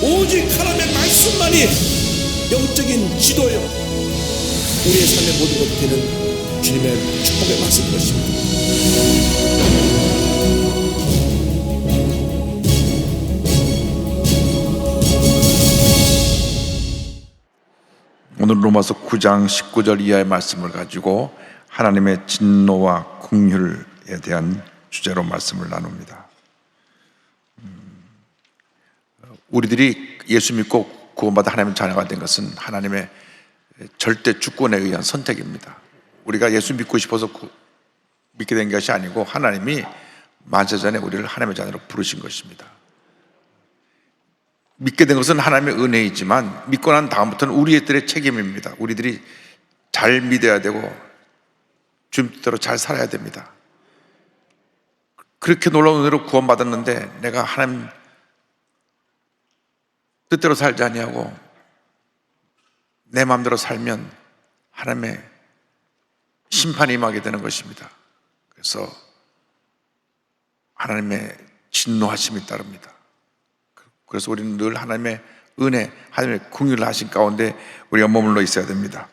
오직 하나님의 말씀만이 영적인 지도요, 우리의 삶의 모든 것이 되는 주님의 축복의 말씀인 것입니다. 오늘 로마서 9장 19절 이하의 말씀을 가지고 하나님의 진노와 긍휼에 대한 주제로 말씀을 나눕니다. 우리들이 예수 믿고 구원받아 하나님의 자녀가 된 것은 하나님의 절대 주권에 의한 선택입니다. 우리가 예수 믿고 싶어서 믿게 된 것이 아니고 하나님이 만세전에 우리를 하나님의 자녀로 부르신 것입니다. 믿게 된 것은 하나님의 은혜이지만 믿고 난 다음부터는 우리들의 책임입니다. 우리들이 잘 믿어야 되고 주님 뜻대로 잘 살아야 됩니다. 그렇게 놀라운 은혜로 구원받았는데 내가 하나님 뜻대로 살지 아니하고 내 마음대로 살면 하나님의 심판이 임하게 되는 것입니다. 그래서 하나님의 진노하심이 따릅니다. 그래서 우리는 늘 하나님의 은혜, 하나님의 긍휼을 하신 가운데 우리가 머물러 있어야 됩니다.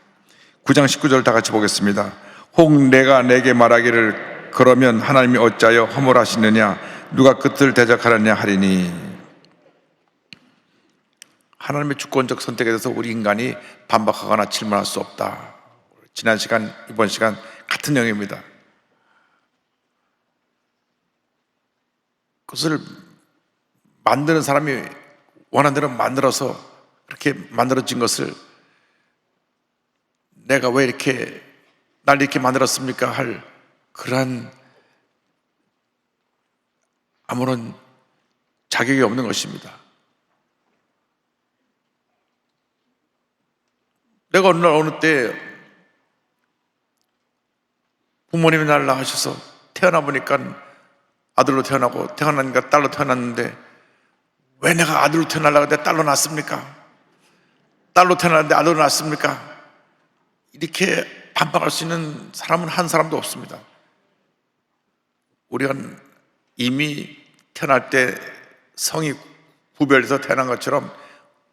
9장 19절 다 같이 보겠습니다. 혹 내가 내게 말하기를 그러면 하나님이 어찌하여 허물하시느냐, 누가 끝을 대적하느냐 하리니. 하나님의 주권적 선택에 대해서 우리 인간이 반박하거나 질문할 수 없다. 지난 시간, 이번 시간 같은 내용입니다. 그것을 만드는 사람이 원하는 대로 만들어서 그렇게 만들어진 것을 내가 왜 이렇게 날 이렇게 만들었습니까? 할 그러한 아무런 자격이 없는 것입니다. 내가 어느 날 어느 때 부모님이 나를 낳으셔서 태어나 보니까 아들로 태어나고 태어나니까 딸로 태어났는데 왜 내가 아들로 태어나려고 했는데 딸로 낳습니까? 딸로 태어났는데 아들로 낳습니까? 이렇게 반박할 수 있는 사람은 한 사람도 없습니다. 우리가 이미 태어날 때 성이 구별돼서 태어난 것처럼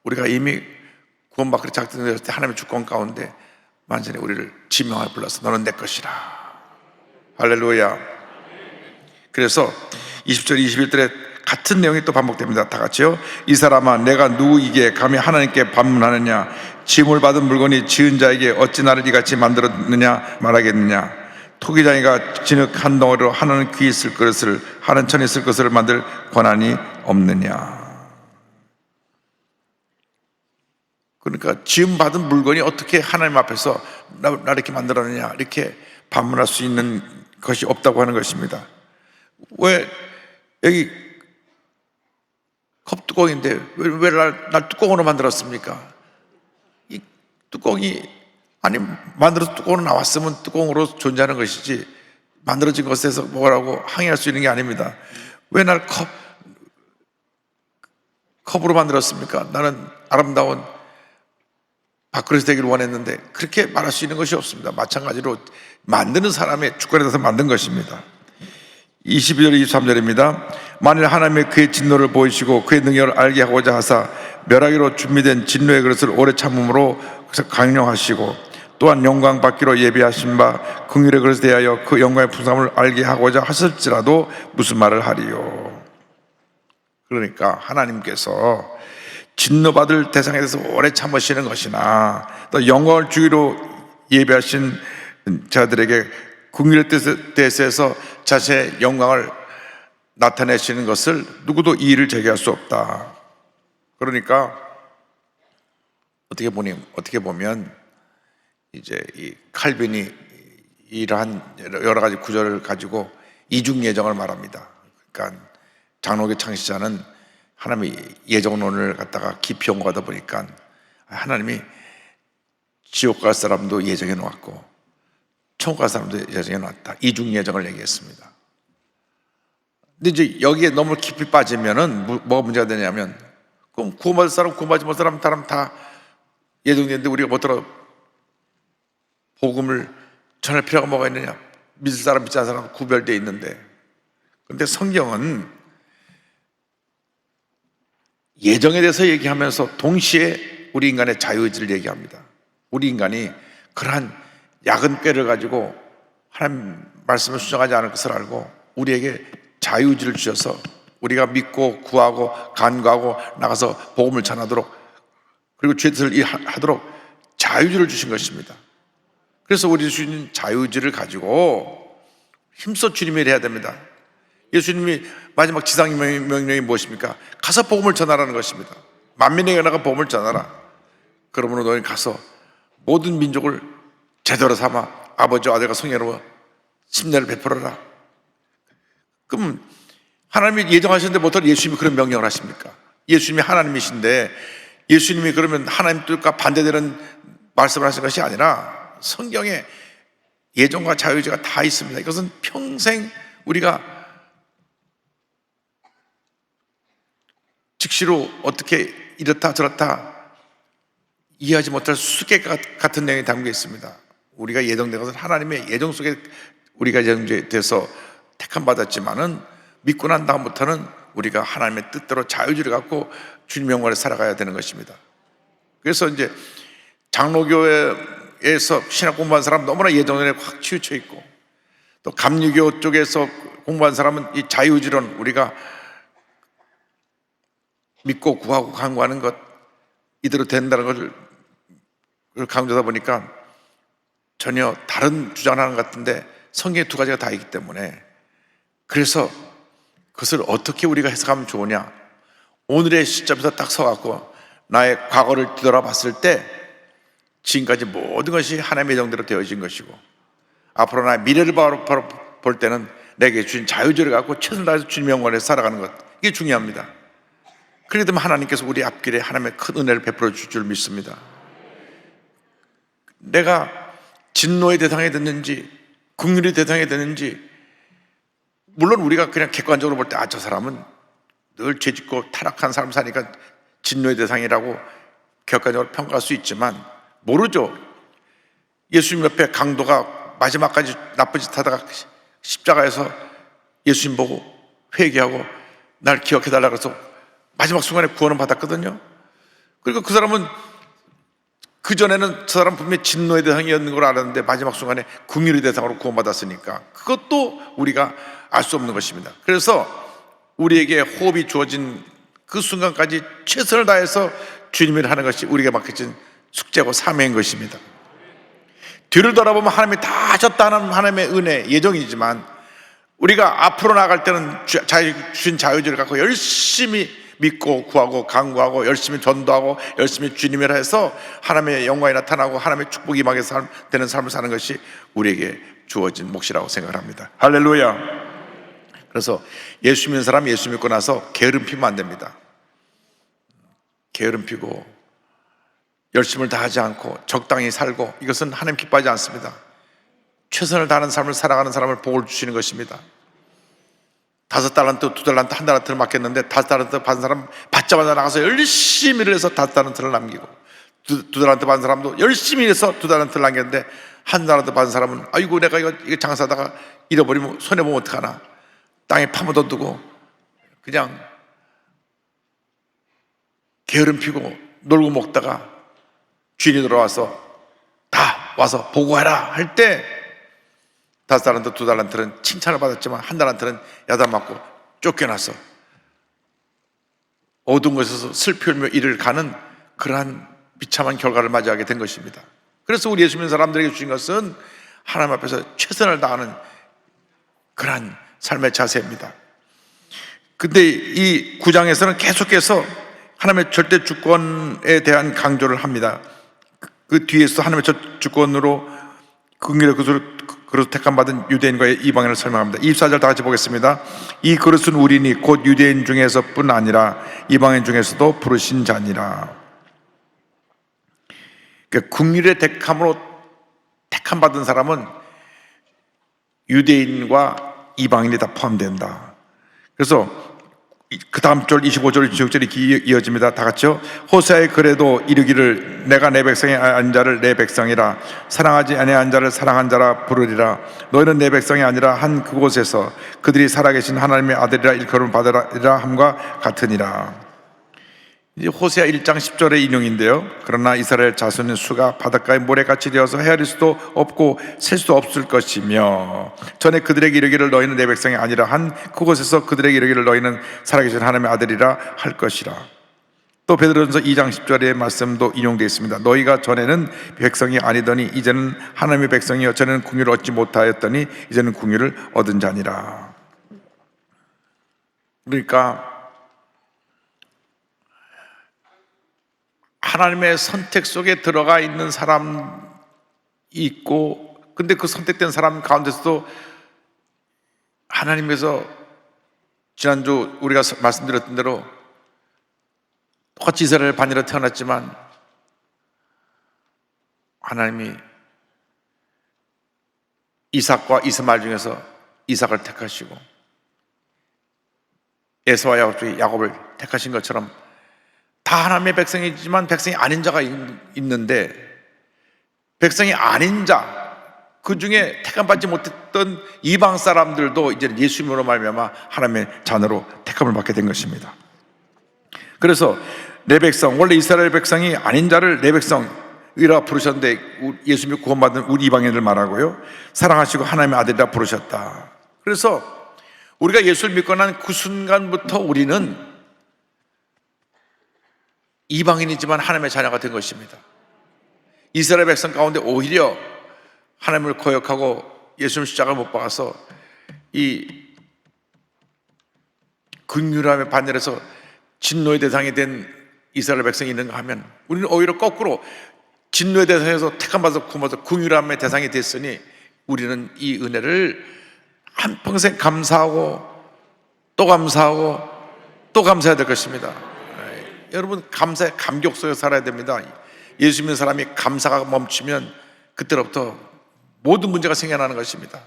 우리가 이미 구원받기로 작정되었을 때 하나님의 주권 가운데 만전에 우리를 지명하여 불러서 너는 내 것이라. 할렐루야. 그래서 20절 21절에 같은 내용이 또 반복됩니다. 다 같이요. 이 사람아, 내가 누구이기에 감히 하나님께 반문하느냐? 지음을 받은 물건이 지은 자에게 어찌 나를 이같이 만들었느냐 말하겠느냐? 토기장이가 진흙 한 덩어리로 하나는 귀 있을 그릇을, 하나는 천 있을 것을 만들 권한이 없느냐? 그러니까 지음 받은 물건이 어떻게 하나님 앞에서 나 이렇게 만들었느냐 이렇게 반문할 수 있는 것이 없다고 하는 것입니다. 왜 여기 컵뚜껑인데 왜 날 뚜껑으로 만들었습니까? 이 뚜껑이 아니 만들어서 뚜껑으로 나왔으면 뚜껑으로 존재하는 것이지 만들어진 것에서 뭐라고 항의할 수 있는 게 아닙니다. 왜 날 컵으로 만들었습니까? 나는 아름다운 밥그릇이 되기를 원했는데 그렇게 말할 수 있는 것이 없습니다. 마찬가지로 만드는 사람의 주권에 대해서 만든 것입니다. 22절 23절입니다. 만일 하나님의 그의 진노를 보이시고 그의 능력을 알게 하고자 하사 멸하기로 준비된 진노의 그릇을 오래 참음으로 강령하시고 또한 영광 받기로 예비하신 바 긍휼의 그릇에 대하여 그 영광의 풍성함을 알게 하고자 하실지라도 무슨 말을 하리요. 그러니까 하나님께서 진노받을 대상에 대해서 오래 참으시는 것이나 또 영광을 주기로 예비하신 자들에게 긍휼의 뜻에서 자신의 영광을 나타내시는 것을 누구도 이의를 제기할 수 없다. 그러니까 어떻게 보면 이제 이 칼빈이 이러한 여러 가지 구절을 가지고 이중 예정을 말합니다. 그러니까 장로교 창시자는 하나님의 예정론을 갖다가 깊이 연구하다 보니까 하나님이 지옥 갈 사람도 예정해 놓았고 천국 갈 사람도 예정해 놨다. 이중 예정을 얘기했습니다. 근데 이제 여기에 너무 깊이 빠지면은 뭐가 문제가 되냐면 그럼 구원받을 사람, 구원받지 못할 사람 다 예정되는데 우리가 뭐더러 복음을 전할 필요가 뭐가 있느냐? 믿을 사람, 믿지 않는 사람 구별되어 있는데, 그런데 성경은 예정에 대해서 얘기하면서 동시에 우리 인간의 자유의지를 얘기합니다. 우리 인간이 그러한 작은 꾀를 가지고 하나님 말씀을 수정하지 않을 것을 알고 우리에게 자유의지를 주셔서 우리가 믿고 구하고 간구하고 나가서 복음을 전하도록, 그리고 주의 뜻을 하도록 자유의지를 주신 것입니다. 그래서 우리 주신 자유의지를 가지고 힘써 주님의 일을 해야 됩니다. 예수님이 마지막 지상 명령이 무엇입니까? 가서 복음을 전하라는 것입니다. 만민에게 나가 복음을 전하라. 그러므로 너희 가서 모든 민족을 제대로 삼아 아버지와 아들과 성령으로 심례를 베풀어라. 그럼 하나님이 예정하셨는데 못할 예수님이 그런 명령을 하십니까? 예수님이 하나님이신데 예수님이 그러면 하나님 뜻과 반대되는 말씀을 하신 것이 아니라 성경에 예정과 자유의지가 다 있습니다. 이것은 평생 우리가 즉시로 어떻게 이렇다 저렇다 이해하지 못할 수수께끼 같은 내용이 담겨 있습니다. 우리가 예정된 것은 하나님의 예정 속에 우리가 예정돼서 택함받았지만은 믿고 난 다음부터는 우리가 하나님의 뜻대로 자유의지를 갖고 주님의 영광을 살아가야 되는 것입니다. 그래서 이제 장로교회에서 신학 공부한 사람 너무나 예정에 확 치우쳐 있고, 또 감리교 쪽에서 공부한 사람은 이 자유의지론, 우리가 믿고 구하고 간구하는 것 이대로 된다는 것을 강조하다 보니까 전혀 다른 주장을 하는 것 같은데 성경에 두 가지가 다 있기 때문에, 그래서 그것을 어떻게 우리가 해석하면 좋으냐, 오늘의 시점에서 딱 서갖고 나의 과거를 뒤돌아봤을 때 지금까지 모든 것이 하나님의 예정대로 되어진 것이고, 앞으로 나의 미래를 바로 볼 때는 내게 주신 자유의지를 갖고 최선을 다해서 주님의 영광을 살아가는 것, 이게 중요합니다. 그렇게 되면 하나님께서 우리 앞길에 하나님의 큰 은혜를 베풀어 줄 줄 믿습니다. 내가 진노의 대상이 됐는지 긍휼의 대상이 됐는지, 물론 우리가 그냥 객관적으로 볼 때 저 사람은 늘 죄짓고 타락한 삶 사니까 진노의 대상이라고 객관적으로 평가할 수 있지만 모르죠. 예수님 옆에 강도가 마지막까지 나쁜 짓 하다가 십자가에서 예수님 보고 회개하고 날 기억해달라고 해서 마지막 순간에 구원을 받았거든요. 그리고 그 사람은 그전에는 저 사람 분명히 진노의 대상이었는 걸 알았는데 마지막 순간에 긍휼의 대상으로 구원받았으니까 그것도 우리가 알 수 없는 것입니다. 그래서 우리에게 호흡이 주어진 그 순간까지 최선을 다해서 주님을 하는 것이 우리가 맡겨진 숙제고 사명인 것입니다. 뒤를 돌아보면 하나님이 다 하셨다는 하나님의 은혜, 예정이지만 우리가 앞으로 나아갈 때는 주신 자유의지를 갖고 열심히 믿고 구하고 간구하고 열심히 전도하고 열심히 주님을 해서 하나님의 영광이 나타나고 하나님의 축복이 임하게 되는 삶을 사는 것이 우리에게 주어진 몫이라고 생각을 합니다. 할렐루야. 그래서 예수 믿는 사람 예수 믿고 나서 게으름 피면 안 됩니다. 게으름 피고 열심을 다하지 않고 적당히 살고, 이것은 하나님 기뻐하지 않습니다. 최선을 다하는 삶을 살아가는 사람을 복을 주시는 것입니다. 5달란트, 2달란트, 1달란트를 맡겼는데 5달란트 받은 사람 받자마자 나가서 열심히 일을 해서 5달란트를 남기고, 2달란트 받은 사람도 열심히 일해서 2달란트를 남겼는데 1달란트 받은 사람은 아이고 내가 이거 장사하다가 잃어버리면 손해보면 어떡하나, 땅에 파묻어 두고 그냥 게으름 피고 놀고 먹다가 주인이 돌아와서 다 와서 보고해라 할 때 5달란트, 2달란트는 칭찬을 받았지만 1달란트는 야단맞고 쫓겨나서 어두운 곳에서 슬피 울며 일을 가는 그러한 비참한 결과를 맞이하게 된 것입니다. 그래서 우리 예수 믿는 사람들에게 주신 것은 하나님 앞에서 최선을 다하는 그러한 삶의 자세입니다. 근데 이 9장에서는 계속해서 하나님의 절대 주권에 대한 강조를 합니다. 그 뒤에서 하나님의 주권으로 긍휼의 그릇 택함받은 유대인과의 이방인을 설명합니다. 24절 다 같이 보겠습니다. 이 그릇은 우리니 곧 유대인 중에서뿐 아니라 이방인 중에서도 부르신 자니라. 그러니까 긍휼의 택함으로 택함받은 사람은 유대인과 이방인이 다 포함된다. 그래서 그 다음 절 25절 26절이 이어집니다. 다 같이요. 호세아의 글에도 이르기를 내가 내 백성이 아닌 자를 내 백성이라 사랑하지 아니한 자를 사랑한 자라 부르리라. 너희는 내 백성이 아니라 한 그곳에서 그들이 살아계신 하나님의 아들이라 일컬음 받으리라 함과 같으니라. 이제 호세아 1장 10절의 인용인데요. 그러나 이스라엘 자손의 수가 바닷가의 모래같이 되어서 헤아릴 수도 없고 셀 수도 없을 것이며 전에 그들에게 이르기를 너희는 내 백성이 아니라 한 그곳에서 그들에게 이르기를 너희는 살아계신 하나님의 아들이라 할 것이라. 또 베드로전서 2장 10절의 말씀도 인용되어 있습니다. 너희가 전에는 백성이 아니더니 이제는 하나님의 백성이여 전에는 긍휼을 얻지 못하였더니 이제는 긍휼을 얻은 자니라. 그러니까 하나님의 선택 속에 들어가 있는 사람이 있고, 근데 그 선택된 사람 가운데서도 하나님께서 지난주 우리가 말씀드렸던 대로 똑같이 이스라엘 반이라 태어났지만 하나님이 이삭과 이스마엘 중에서 이삭을 택하시고 에서와 야곱을 택하신 것처럼 다 하나님의 백성이지만 백성이 아닌 자가 있는데, 백성이 아닌 자, 그 중에 택함받지 못했던 이방 사람들도 이제 예수님으로 말미암아 하나님의 자녀로 택함을 받게 된 것입니다. 그래서 내 백성, 원래 이스라엘 백성이 아닌 자를 내 백성이라 부르셨는데 예수님이 구원받은 우리 이방인을 말하고요, 사랑하시고 하나님의 아들이라 부르셨다. 그래서 우리가 예수를 믿고 난 그 순간부터 우리는 이방인이지만 하나님의 자녀가 된 것입니다. 이스라엘 백성 가운데 오히려 하나님을 거역하고 예수님 십자가를 못 박아서 이 긍휼함의 반열에서 진노의 대상이 된 이스라엘 백성이 있는가 하면, 우리는 오히려 거꾸로 진노의 대상에서 택함받아서 구원받아서 긍휼함의 대상이 됐으니 우리는 이 은혜를 한평생 감사하고 또 감사하고 또 감사해야 될 것입니다. 여러분, 감사의 감격 속에 살아야 됩니다. 예수 믿는 사람이 감사가 멈추면 그때로부터 모든 문제가 생겨나는 것입니다.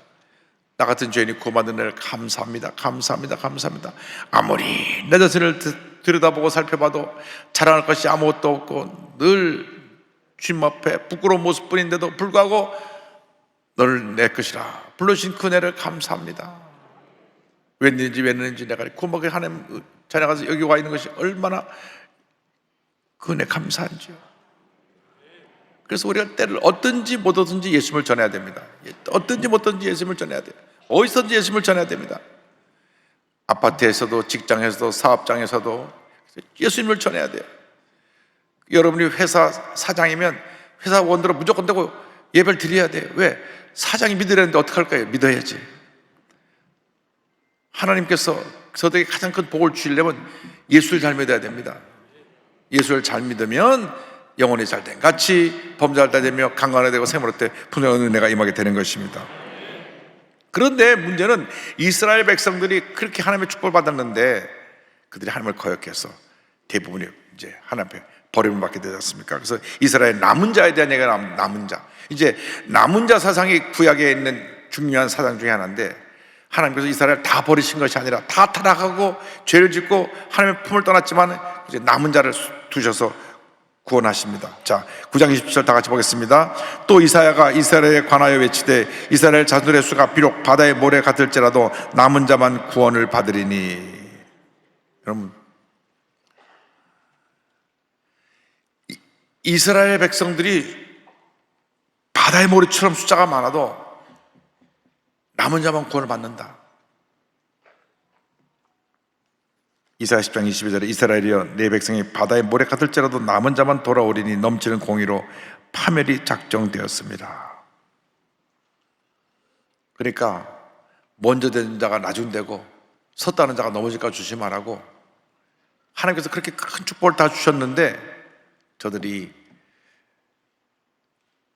나 같은 죄인이 구원받은 은혜를 감사합니다, 감사합니다, 감사합니다. 아무리 내 자신을 들여다보고 살펴봐도 자랑할 것이 아무것도 없고 늘 주님 앞에 부끄러운 모습뿐인데도 불구하고 너를 내 것이라 불러주신 그 은혜를 감사합니다. 웬일인지 내가 구원받은 하나님 자녀가 여기 와 있는 것이 얼마나 그 은혜 감사한지요. 그래서 우리가 때를 얻든지 못 얻든지 예수님을 전해야 됩니다. 얻든지 못 얻든지 예수님을 전해야 돼요. 어디서든지 예수님을 전해야 됩니다. 아파트에서도 직장에서도 사업장에서도 예수님을 전해야 돼요. 여러분이 회사 사장이면 회사원들은 무조건 되고 예배를 드려야 돼요. 왜? 사장이 믿으려는데 어떡할 거예요? 믿어야지. 하나님께서 저에게 가장 큰 복을 주시려면 예수를 잘 믿어야 됩니다. 예수를 잘 믿으면 영혼이 잘된 같이 범죄할 때 되며 강건하게 되고 생물할 때 풍성한 은혜가 임하게 되는 것입니다. 그런데 문제는 이스라엘 백성들이 그렇게 하나님의 축복을 받았는데 그들이 하나님을 거역해서 대부분이 이제 하나님 앞에 버림을 받게 되지 않습니까? 그래서 이스라엘 남은 자에 대한 얘기가 남은 자, 이제 남은 자 사상이 구약에 있는 중요한 사상 중에 하나인데, 하나님께서 이스라엘을 다 버리신 것이 아니라 다 타락하고 죄를 짓고 하나님의 품을 떠났지만 이제 남은 자를 두셔서 구원하십니다. 자, 9장 20절 다 같이 보겠습니다. 또 이사야가 이스라엘에 관하여 외치되 이스라엘 자손의 수가 비록 바다의 모래 같을지라도 남은 자만 구원을 받으리니. 여러분, 이스라엘 백성들이 바다의 모래처럼 숫자가 많아도 남은 자만 구원을 받는다. 이사야 10장 22절에 이스라엘이여 내 백성이 바다의 모래 같을지라도 남은 자만 돌아오리니 넘치는 공의로 파멸이 작정되었습니다. 그러니까 먼저 된 자가 나중 되고 섰다는 자가 넘어질까 조심하라고 하나님께서 그렇게 큰 축복을 다 주셨는데 저들이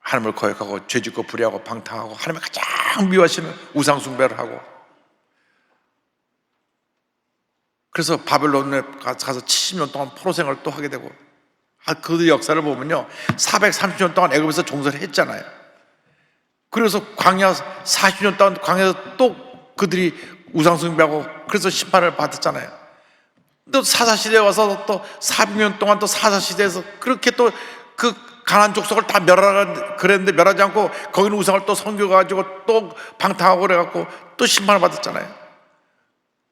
하나님을 거역하고 죄짓고 불의하고 방탕하고 하나님을 가장 미워하시는 우상 숭배를 하고, 그래서 바벨론에 가서 70년 동안 포로 생활을 또 하게 되고, 그들 역사를 보면요 430년 동안 애굽에서 종살이 했잖아요. 그래서 광야 40년 동안 광야에서 또 그들이 우상 숭배하고 그래서 심판을 받았잖아요. 또 사사시대에 와서 또 400년 동안 또 사사시대에서 그렇게 또 그 가나안 족속을 다 멸하라 그랬는데 멸하지 않고 거기는 우상을 또 섬겨가지고 또 방탕하고 그래갖고 또 심판을 받았잖아요.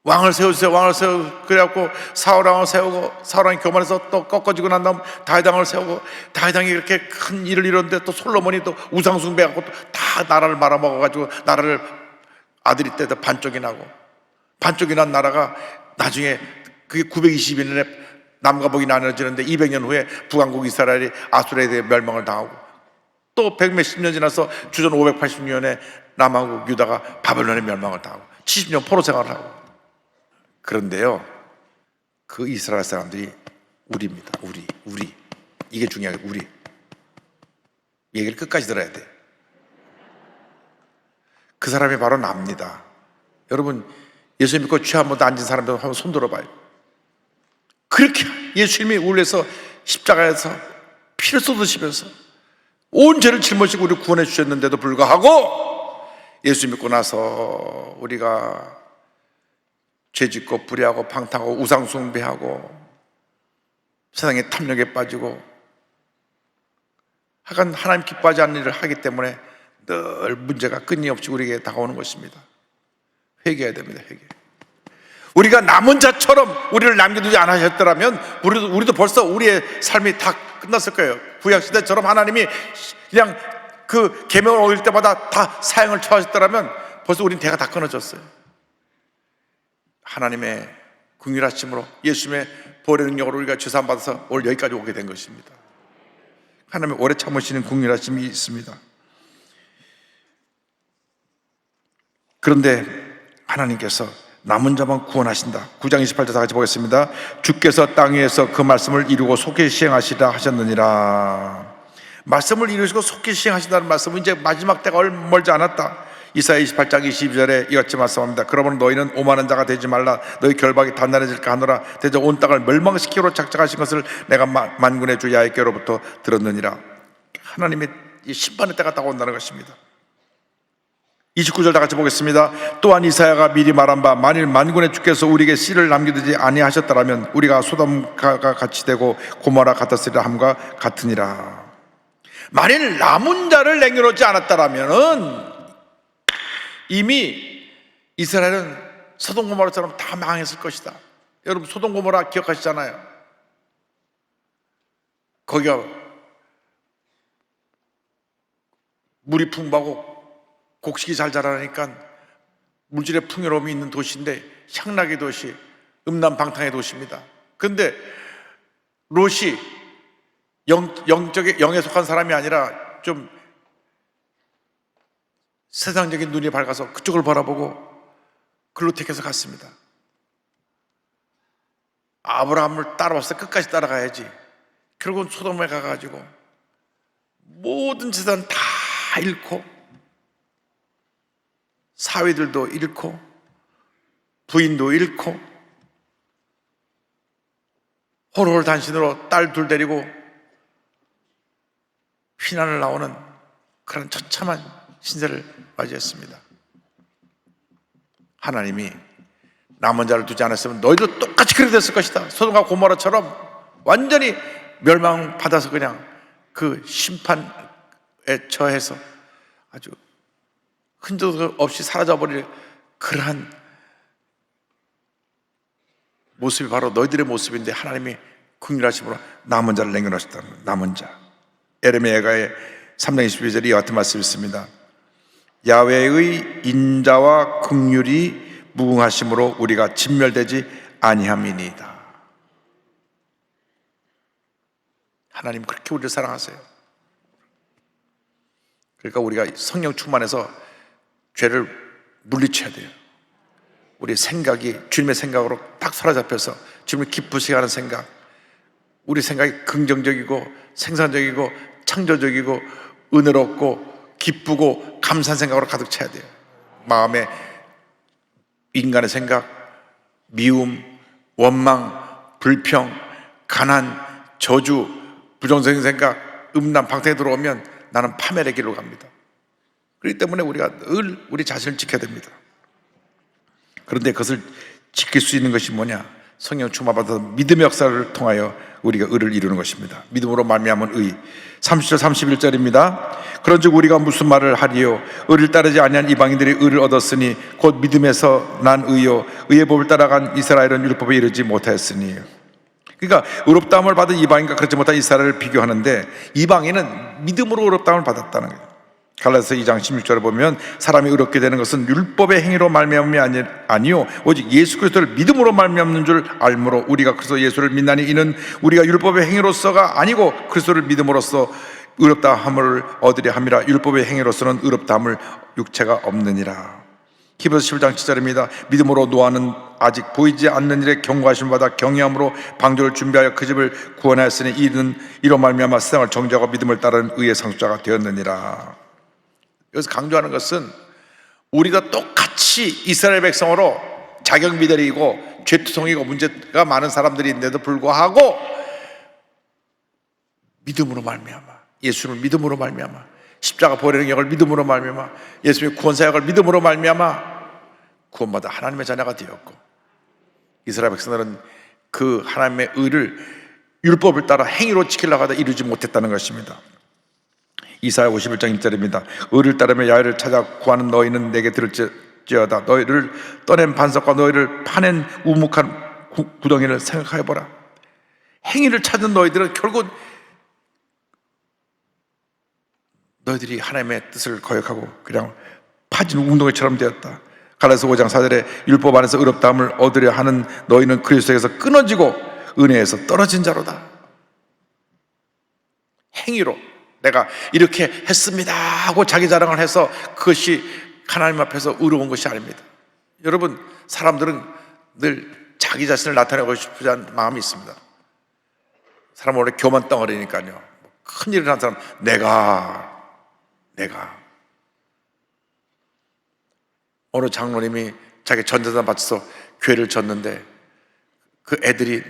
왕을 세우세요, 왕을 세우고. 그래갖고 사울왕을 세우고, 사울왕이 교만해서 또 꺾어지고 난 다음 다윗왕을 세우고, 다윗왕이 이렇게 큰 일을 이뤘는데 또 솔로몬이 또 우상숭배하고 또 다 나라를 말아먹어가지고 나라를 아들이 때도 반쪽이 나고, 반쪽이 난 나라가 나중에 그게 920년에 남과 북이 나눠지는데 200년 후에 북왕국 이스라엘이 아수르에 대해 멸망을 당하고, 또 백몇십 년 지나서 주전 580년에 남왕국 유다가 바벨론에 멸망을 당하고 70년 포로 생활을 하고. 그런데요, 그 이스라엘 사람들이 우리입니다. 우리. 이게 중요해요. 우리. 얘기를 끝까지 들어야 돼. 그 사람이 바로 납니다. 여러분, 예수 믿고 죄 한 번도 안 진 사람들 한번 손 들어봐요. 그렇게 예수님이 우리에서 십자가에서 피를 쏟으시면서 온 죄를 짊어지고 우리를 구원해 주셨는데도 불구하고, 예수 믿고 나서 우리가 죄짓고 불의하고 방탕하고 우상숭배하고 세상의 탐욕에 빠지고 하여간 하나님 기뻐하지 않는 일을 하기 때문에 늘 문제가 끊임없이 우리에게 다가오는 것입니다. 회개해야 됩니다. 회개. 우리가 남은 자처럼 우리를 남겨두지 않으셨더라면 우리도 벌써 우리의 삶이 다 끝났을 거예요. 구약시대처럼 하나님이 그냥 그 계명을 어길 때마다 다 사형을 처하셨더라면 벌써 우린 대가 다 끊어졌어요. 하나님의 긍휼하심으로 예수님의 보혈의 능력으로 우리가 죄사함 받아서 오늘 여기까지 오게 된 것입니다. 하나님의 오래 참으시는 긍휼하심이 있습니다. 그런데 하나님께서 남은 자만 구원하신다. 9장 28절 다 같이 보겠습니다. 주께서 땅 위에서 그 말씀을 이루고 속히 시행하시라 하셨느니라. 말씀을 이루시고 속히 시행하신다는 말씀은 이제 마지막 때가 얼마 멀지 않았다. 이사야 28장 22절에 이같이 말씀합니다. 그러므로 너희는 오만한 자가 되지 말라. 너희 결박이 단단해질까 하노라. 대저 온 땅을 멸망시키기로 작정하신 것을 내가 만군의 주 야훼께로부터 들었느니라. 하나님의 심판의 때가 다가온다는 것입니다. 29절 다 같이 보겠습니다. 또한 이사야가 미리 말한 바 만일 만군의 주께서 우리에게 씨를 남겨두지 아니하셨더라면 우리가 소돔과 같이 되고 고모라 같았으리라 함과 같으니라. 만일 남은 자를 남겨놓지 않았더라면 이미 이스라엘은 소돔 고모라처럼 다 망했을 것이다. 여러분, 소돔 고모라 기억하시잖아요. 거기가 물이 풍부하고 곡식이 잘 자라니까 물질의 풍요로움이 있는 도시인데 향락의 도시, 음란방탕의 도시입니다. 그런데 롯이 영에 속한 사람이 아니라 좀 세상적인 눈이 밝아서 그쪽을 바라보고 글로 택해서 갔습니다. 아브라함을 따라왔을 때 끝까지 따라가야지. 결국은 소돔에 가가지고 모든 재산 다 잃고 사위들도 잃고 부인도 잃고 홀홀 단신으로 딸 둘 데리고 피난을 나오는 그런 처참한 신세를 맞이했습니다. 하나님이 남은 자를 두지 않았으면 너희도 똑같이 그렇게 됐을 것이다. 소돔과 고모라처럼 완전히 멸망받아서 그냥 그 심판에 처해서 아주 흔적 없이 사라져버릴 그러한 모습이 바로 너희들의 모습인데, 하나님이 긍휼하심으로 남은 자를 남겨놓으셨다는 거예요. 남은 자. 에레미야가의 3장 22절에 이와 같은 말씀이 있습니다. 야훼의 인자와 긍휼이 무궁하심으로 우리가 진멸되지 아니함이니이다. 하나님 그렇게 우리를 사랑하세요. 그러니까 우리가 성령 충만해서 죄를 물리쳐야 돼요. 우리 생각이 주님의 생각으로 딱 사로잡혀서 주님을 기쁘시게 하는 생각, 우리 생각이 긍정적이고 생산적이고 창조적이고 은혜롭고 기쁘고 감사한 생각으로 가득 차야 돼요. 마음에 인간의 생각, 미움, 원망, 불평, 가난, 저주, 부정적인 생각, 음란, 방탕에 들어오면 나는 파멸의 길로 갑니다. 그렇기 때문에 우리가 늘 우리 자신을 지켜야 됩니다. 그런데 그것을 지킬 수 있는 것이 뭐냐? 성령 충만받아서 믿음의 역사를 통하여 우리가 의를 이루는 것입니다. 믿음으로 말미암은 의. 30절 31절입니다. 그런즉 우리가 무슨 말을 하리요? 의를 따르지 아니한 이방인들이 의를 얻었으니 곧 믿음에서 난 의요 의의 법을 따라간 이스라엘은 율법에 이르지 못하였으니. 그러니까 의롭다함을 받은 이방인과 그렇지 못한 이스라엘을 비교하는데, 이방인은 믿음으로 의롭다함을 받았다는 거예요. 갈라디아서 2장 16절을 보면 사람이 의롭게 되는 것은 율법의 행위로 말미암음이 아니요 오직 예수 그리스도를 믿음으로 말미암는 줄 알므로 우리가 그리스도 예수를 믿나니 이는 우리가 율법의 행위로서가 아니고 그리스도를 믿음으로써 의롭다함을 얻으려 함이라. 율법의 행위로서는 의롭다함을 육체가 없느니라. 히브리서 11장 7절입니다. 믿음으로 노아는 아직 보이지 않는 일에 경고하심을 받아 경외함으로 방주를 준비하여 그 집을 구원하였으니 이는 이로 말미암아 세상을 정죄하고 믿음을 따르는 의의 상속자가 되었느니라. 여기서 강조하는 것은 우리가 똑같이 이스라엘 백성으로 자격미달이고 죄투성이고 문제가 많은 사람들인데도 불구하고 믿음으로 말미암아, 예수를 믿음으로 말미암아, 십자가 보혈의 영역을 믿음으로 말미암아, 예수님의 구원사역을 믿음으로 말미암아 구원받아 하나님의 자녀가 되었고, 이스라엘 백성들은 그 하나님의 의를 율법을 따라 행위로 지키려고 하다 이루지 못했다는 것입니다. 이사야 51장 1절입니다. 의를 따르며 야훼를 찾아 구하는 너희는 내게 들을지어다. 너희를 떠낸 반석과 너희를 파낸 우묵한 구덩이를 생각해보라. 행위를 찾은 너희들은 결국 너희들이 하나님의 뜻을 거역하고 그냥 파진 웅덩이처럼 되었다. 갈라디아서 5장 4절에 율법 안에서 의롭다함을 얻으려 하는 너희는 그리스도에서 끊어지고 은혜에서 떨어진 자로다. 행위로 내가 이렇게 했습니다 하고 자기 자랑을 해서 그것이 하나님 앞에서 의로운 것이 아닙니다. 여러분, 사람들은 늘 자기 자신을 나타내고 싶지 않은 마음이 있습니다. 사람은 원래 교만 덩어리니까요. 큰 일을 한 사람, 내가 어느 장로님이 자기 전재산 바쳐서 교회를 졌는데 그 애들이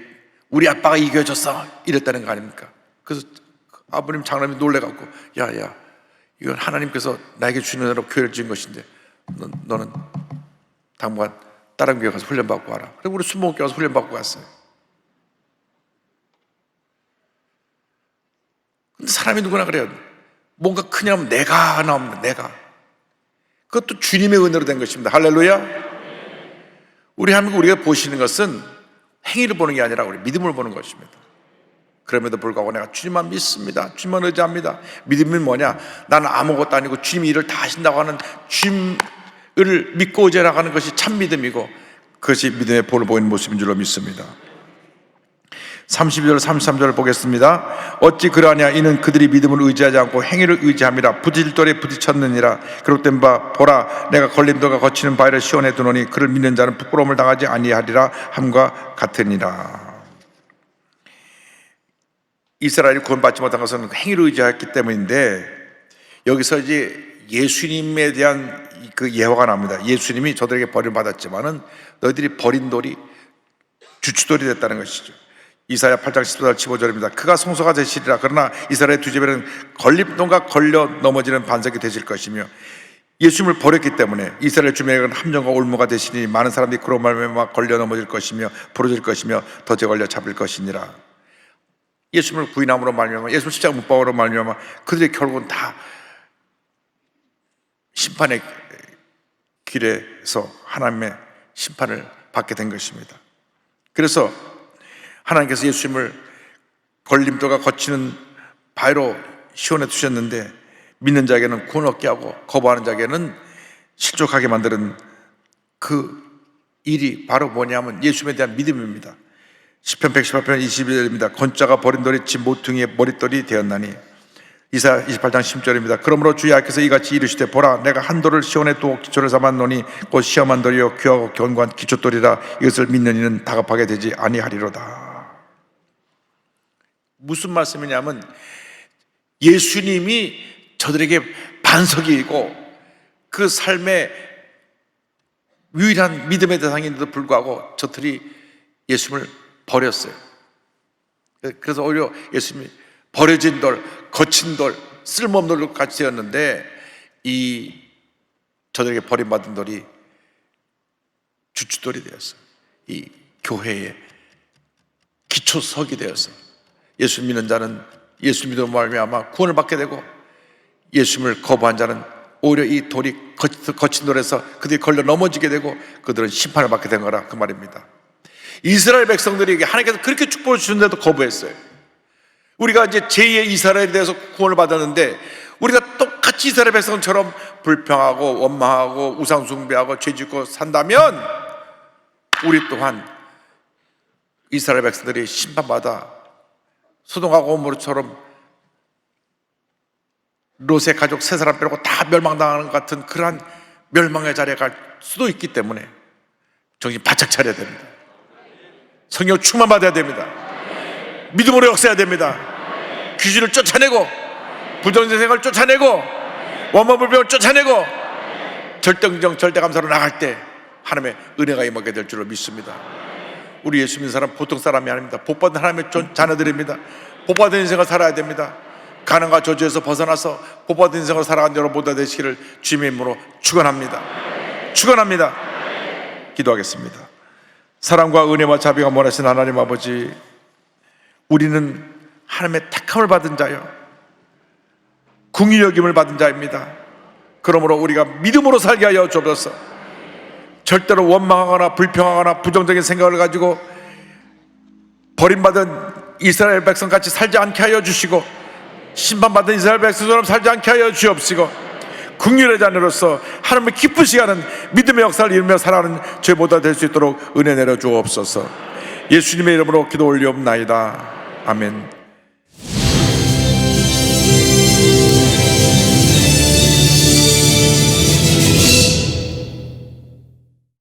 우리 아빠가 이 교회 졌어 이랬다는 거 아닙니까? 그래서 아버님 장로님이 놀래갖고 야 이건 하나님께서 나에게 주는 대로 교회를 지은 것인데 너는 당분간 다른 교회 가서 훈련받고 와라. 그리고 우리 순복음교회 가서 훈련받고 왔어요. 근데 사람이 누구나 그래요. 뭔가 큰일 하면 내가 나옵니다. 내가. 그것도 주님의 은혜로 된 것입니다. 할렐루야. 우리 하나님, 우리가 보시는 것은 행위를 보는 게 아니라 우리 믿음을 보는 것입니다. 그럼에도 불구하고 내가 주님만 믿습니다. 주님만 의지합니다. 믿음이 뭐냐? 나는 아무것도 아니고 주님이 일을 다 하신다고 하는 주님을 믿고 의지하는 것이 참 믿음이고 그것이 믿음의 본을 보이는 모습인 줄로 믿습니다. 32절 33절을 보겠습니다. 어찌 그러하냐? 이는 그들이 믿음을 의지하지 않고 행위를 의지함이라. 부질돌에 부딪혔느니라. 기록된 바 보라 내가 걸림돌과 거치는 바위를 시온에 두노니 그를 믿는 자는 부끄러움을 당하지 아니하리라 함과 같으니라. 이스라엘이 구원받지 못한 것은 행위를 의지했기 때문인데, 여기서 이제 예수님에 대한 그 예화가 나옵니다. 예수님이 저들에게 버림을 받았지만은 너희들이 버린 돌이 주춧돌이 됐다는 것이죠. 이사야 8장 14절 15절입니다. 그가 성소가 되시리라. 그러나 이스라엘의 두 집에는 걸림돌과 걸려 넘어지는 반석이 되실 것이며, 예수님을 버렸기 때문에 이스라엘 주민에게는 함정과 올무가 되시니 많은 사람들이 그로 말미암아 걸려 넘어질 것이며 부러질 것이며 덫에 걸려 잡힐 것이니라. 예수님을 부인함으로 말미암아, 예수님 십자가 못 박음으로 말미암아 그들이 결국은 다 심판의 길에서 하나님의 심판을 받게 된 것입니다. 그래서 하나님께서 예수님을 걸림돌과 거치는 바위로 시온에 두셨는데 믿는 자에게는 구원 얻게 하고 거부하는 자에게는 실족하게 만드는 그 일이 바로 뭐냐면 예수님에 대한 믿음입니다. 시편 118편 22절입니다. 건자가 버린 돌이 집 모퉁이의 머릿돌이 되었나니. 이사야 28장 10절입니다. 그러므로 주 여호와께서 이같이 이르시되 보라 내가 한 돌을 시온에 두어 기초를 삼았노니 곧 시험한 돌이요 귀하고 견고한 기초돌이라. 이것을 믿는 이는 다급하게 되지 아니하리로다. 무슨 말씀이냐면 예수님이 저들에게 반석이고 그 삶의 유일한 믿음의 대상인데도 불구하고 저들이 예수님을 버렸어요. 그래서 오히려 예수님이 버려진 돌, 거친 돌, 쓸모없는 돌로 같이 되었는데 이 저들에게 버림받은 돌이 주춧돌이 되었어요. 이 교회의 기초석이 되었어요. 예수 믿는 자는 예수 믿음으로 말미암아 구원을 받게 되고, 예수님을 거부한 자는 오히려 이 돌이 거친 돌에서 그들이 걸려 넘어지게 되고 그들은 심판을 받게 된 거라, 그 말입니다. 이스라엘 백성들에게 하나님께서 그렇게 축복을 주는데도 거부했어요. 우리가 이제 제2의 이스라엘에 대해서 구원을 받았는데, 우리가 똑같이 이스라엘 백성처럼 불평하고 원망하고 우상숭배하고 죄짓고 산다면 우리 또한 이스라엘 백성들이 심판받아 소돔과 고모르처럼 롯의 가족 세 사람 빼고 다 멸망당하는 것 같은 그러한 멸망의 자리에 갈 수도 있기 때문에 정신 바짝 차려야 됩니다. 성령 충만받아야 됩니다. 믿음으로 역사해야 됩니다. 귀신을 쫓아내고 부정적인 생각을 쫓아내고 원망불평을 쫓아내고 절대긍정 절대감사로 나갈 때 하나님의 은혜가 임하게 될 줄로 믿습니다. 우리 예수 믿는 사람 보통 사람이 아닙니다. 복받은 하나님의 자녀들입니다. 복받은 인생을 살아야 됩니다. 가난과 저주에서 벗어나서 복받은 인생을 살아가는 여러분 모두 되시기를 주님의 이름으로 축원합니다. 축원합니다. 기도하겠습니다. 사랑과 은혜와 자비가 원하신 하나님 아버지, 우리는 하나님의 택함을 받은 자요, 긍휼히 여김을 받은 자입니다. 그러므로 우리가 믿음으로 살게 하여 주옵소서. 절대로 원망하거나 불평하거나 부정적인 생각을 가지고 버림받은 이스라엘 백성같이 살지 않게 하여 주시고, 심판받은 이스라엘 백성처럼 살지 않게 하여 주옵시고, 긍휼의 자녀로서 하나님의 기쁘시게 하는 믿음의 역사를 이루며 살아가는 죄보다 될 수 있도록 은혜 내려 주옵소서. 예수님의 이름으로 기도 올리옵나이다. 아멘.